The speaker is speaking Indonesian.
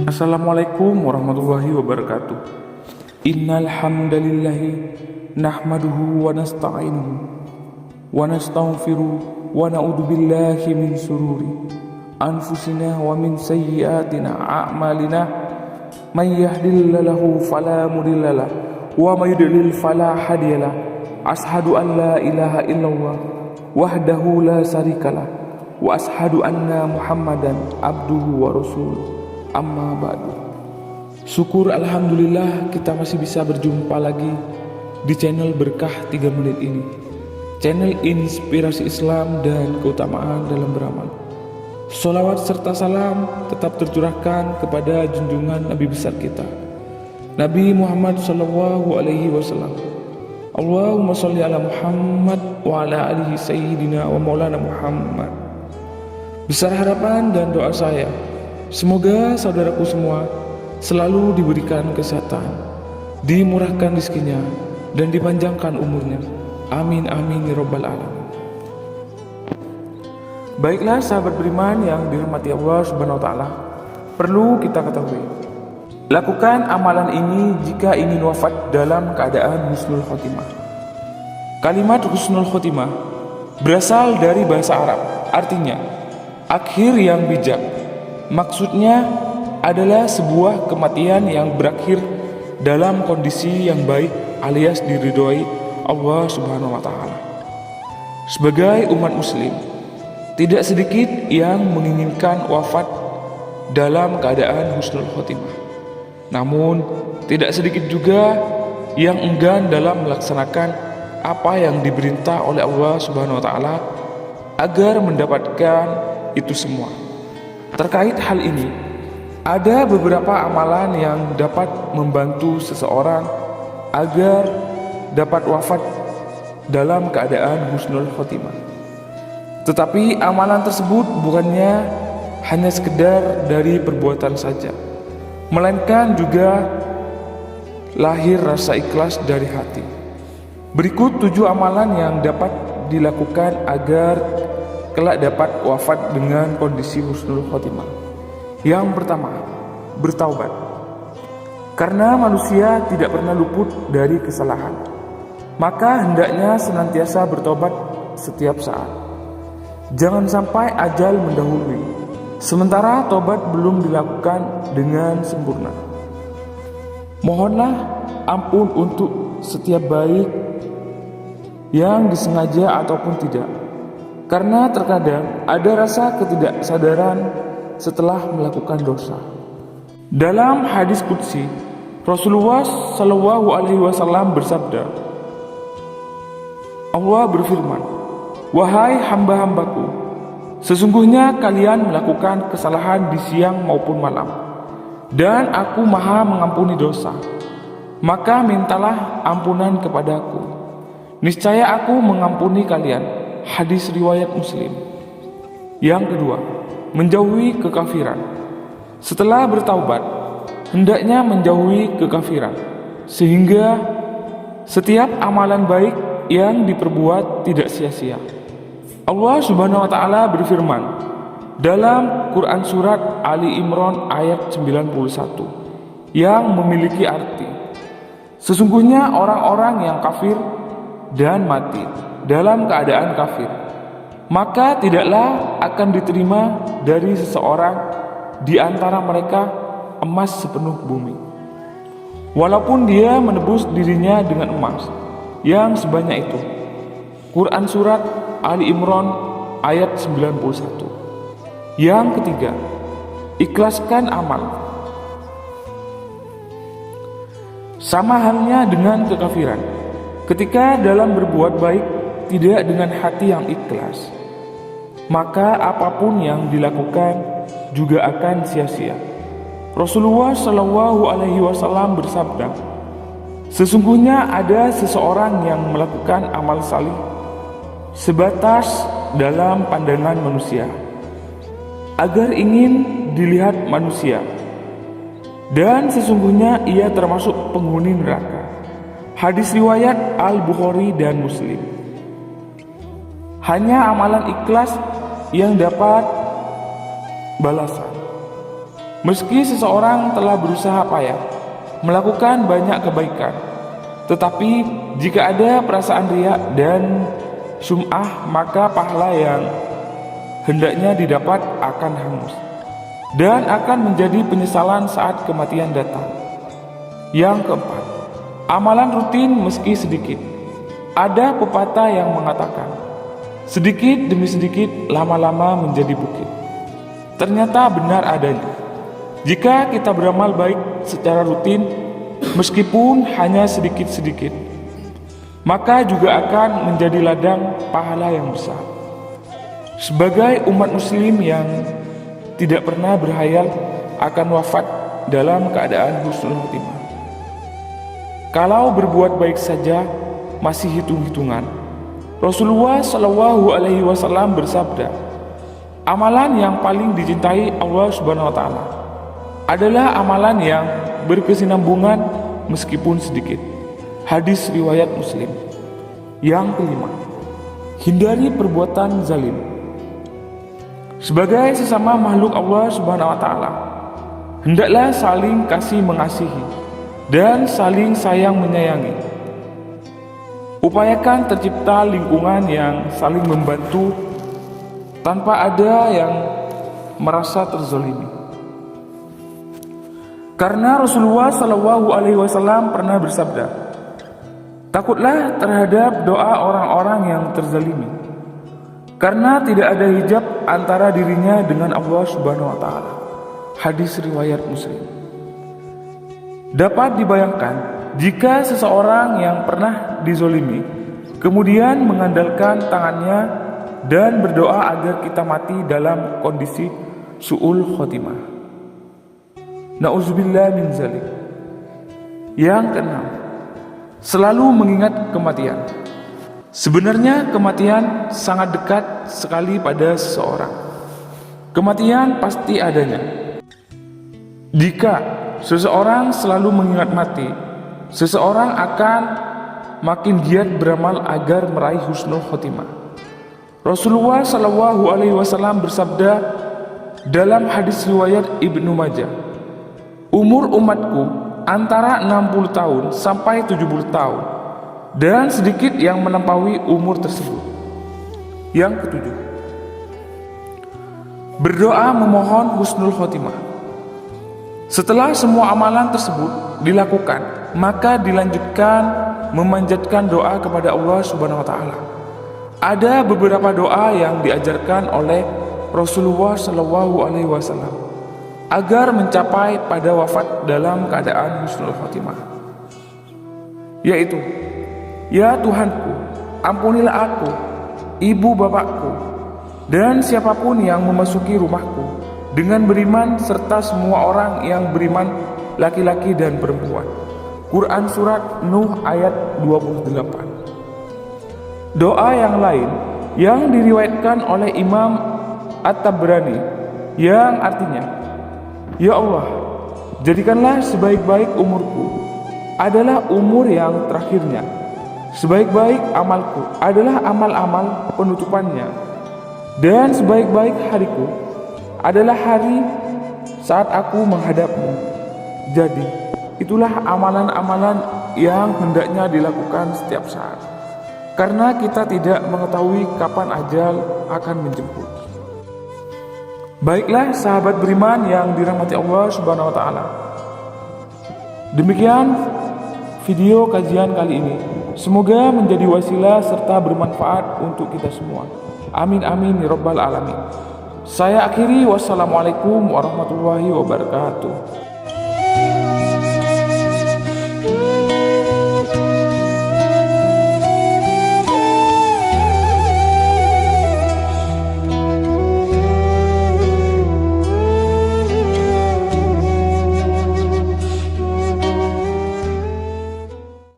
Assalamualaikum warahmatullahi wabarakatuh. Innal hamdalillahi nahmaduhu wa nasta'inuhu wa nastaghfiruh wa na'udzu billahi min shururi anfusina wa min sayyiatina a'malina. May yahdihillahu fala mudhillalah wa may yudlil fala hadiyalah. Ashhadu an la ilaha illallah wahdahu la syarikalah wa ashhadu anna Muhammadan abduhu wa rasuluh. Amma ba'du. Syukur alhamdulillah kita masih bisa berjumpa lagi di channel Berkah 3 Menit ini, channel inspirasi Islam dan keutamaan dalam beramal. Sholawat serta salam tetap tercurahkan kepada junjungan Nabi besar kita, Nabi Muhammad SAW. Allahumma sholli ala Muhammad wa ala alihi sayyidina wa maulana Muhammad. Besar harapan dan doa saya, semoga saudaraku semua selalu diberikan kesehatan, dimurahkan rezekinya, dan dipanjangkan umurnya. Amin amin ya rabbal alamin. Baiklah sahabat beriman yang dirahmati Allah Subhanahu wa taala, perlu kita ketahui, lakukan amalan ini jika ingin wafat dalam keadaan husnul khotimah. Kalimat husnul khotimah berasal dari bahasa Arab, artinya akhir yang bijak. Maksudnya adalah sebuah kematian yang berakhir dalam kondisi yang baik alias diridhoi Allah Subhanahu wa taala. Sebagai umat muslim, tidak sedikit yang menginginkan wafat dalam keadaan husnul khotimah. Namun, tidak sedikit juga yang enggan dalam melaksanakan apa yang diperintah oleh Allah Subhanahu wa taala agar mendapatkan itu semua. Terkait hal ini, ada beberapa amalan yang dapat membantu seseorang agar dapat wafat dalam keadaan husnul khotimah. Tetapi amalan tersebut bukannya hanya sekedar dari perbuatan saja, melainkan juga lahir rasa ikhlas dari hati. Berikut 7 amalan yang dapat dilakukan agar kelak dapat wafat dengan kondisi husnul khotimah. Yang pertama, bertaubat. Karena manusia tidak pernah luput dari kesalahan, maka hendaknya senantiasa bertobat setiap saat. Jangan sampai ajal mendahului, sementara tobat belum dilakukan dengan sempurna. Mohonlah ampun untuk setiap baik yang disengaja ataupun tidak, karena terkadang ada rasa ketidaksadaran setelah melakukan dosa. Dalam hadis qudsi, Rasulullah SAW bersabda, Allah berfirman, "Wahai hamba-hambaku, sesungguhnya kalian melakukan kesalahan di siang maupun malam, dan aku maha mengampuni dosa. Maka mintalah ampunan kepadaku, niscaya aku mengampuni kalian." Hadis riwayat Muslim. Yang kedua, menjauhi kekafiran. Setelah bertaubat, hendaknya menjauhi kekafiran, sehingga setiap amalan baik yang diperbuat tidak sia-sia. Allah Subhanahu wa taala berfirman dalam Quran surat Ali Imran ayat 91 yang memiliki arti, sesungguhnya orang-orang yang kafir dan mati dalam keadaan kafir, maka tidaklah akan diterima dari seseorang di antara mereka emas sepenuh bumi, walaupun dia menebus dirinya dengan emas yang sebanyak itu. Quran surat Ali Imran ayat 91. Yang ketiga, ikhlaskan amal. Sama halnya dengan kekafiran, ketika dalam berbuat baik tidak dengan hati yang ikhlas, maka apapun yang dilakukan juga akan sia-sia. Rasulullah SAW bersabda, sesungguhnya ada seseorang yang melakukan amal salih sebatas dalam pandangan manusia, agar ingin dilihat manusia, dan sesungguhnya ia termasuk penghuni neraka. Hadis riwayat Al-Bukhari dan Muslim. Hanya amalan ikhlas yang dapat balasan. Meski seseorang telah berusaha payah melakukan banyak kebaikan, tetapi jika ada perasaan riak dan sum'ah, maka pahala yang hendaknya didapat akan hangus dan akan menjadi penyesalan saat kematian datang. Yang keempat, amalan rutin meski sedikit. Ada pepatah yang mengatakan, sedikit demi sedikit lama-lama menjadi bukit. Ternyata benar adanya. Jika kita beramal baik secara rutin, meskipun hanya sedikit-sedikit, maka juga akan menjadi ladang pahala yang besar. Sebagai umat muslim yang tidak pernah berhayal akan wafat dalam keadaan husnul khotimah, kalau berbuat baik saja masih hitung-hitungan, Rasulullah Shallallahu Alaihi Wasallam bersabda, amalan yang paling dicintai Allah Subhanahu Wa Taala adalah amalan yang berkesinambungan meskipun sedikit. Hadis riwayat Muslim. Yang kelima, hindari perbuatan zalim. Sebagai sesama makhluk Allah Subhanahu Wa Taala, hendaklah saling kasih mengasihi dan saling sayang menyayangi. Upayakan tercipta lingkungan yang saling membantu tanpa ada yang merasa terzalimi. Karena Rasulullah Shallallahu Alaihi Wasallam pernah bersabda, takutlah terhadap doa orang-orang yang terzalimi, karena tidak ada hijab antara dirinya dengan Allah Subhanahu Wa Taala. Hadis riwayat Muslim. Dapat dibayangkan jika seseorang yang pernah dizolimi kemudian mengandalkan tangannya dan berdoa agar kita mati dalam kondisi su'ul khotimah. Na'udzubillah min zalik. Yang keenam, selalu mengingat kematian. Sebenarnya kematian sangat dekat sekali pada seseorang. Kematian pasti adanya. Jika seseorang selalu mengingat mati, seseorang akan makin giat beramal agar meraih husnul khotimah. Rasulullah Shallallahu Alaihi Wasallam bersabda dalam hadis riwayat Ibnu Majah, umur umatku antara 60 tahun sampai 70 tahun, dan sedikit yang melampaui umur tersebut. Yang ketujuh, berdoa memohon husnul khotimah. Setelah semua amalan tersebut dilakukan, maka dilanjutkan memanjatkan doa kepada Allah Subhanahu Wa Taala. Ada beberapa doa yang diajarkan oleh Rasulullah Shallallahu Alaihi Wasallam agar mencapai pada wafat dalam keadaan husnul khotimah, yaitu, ya Tuhanku, ampunilah aku, ibu bapakku, dan siapapun yang memasuki rumahku dengan beriman serta semua orang yang beriman, laki-laki dan perempuan. Quran Surat Nuh ayat 28. Doa yang lain yang diriwayatkan oleh Imam At-Tabrani yang artinya, ya Allah, jadikanlah sebaik-baik umurku adalah umur yang terakhirnya, sebaik-baik amalku adalah amal-amal penutupannya, dan sebaik-baik hariku adalah hari saat aku menghadapmu. Jadi, itulah amalan-amalan yang hendaknya dilakukan setiap saat, karena kita tidak mengetahui kapan ajal akan menjemput. Baiklah sahabat beriman yang dirahmati Allah Subhanahu Wa Taala, demikian video kajian kali ini. Semoga menjadi wasilah serta bermanfaat untuk kita semua. Amin amin ya rabbal alamin. Saya akhiri, wassalamualaikum warahmatullahi wabarakatuh.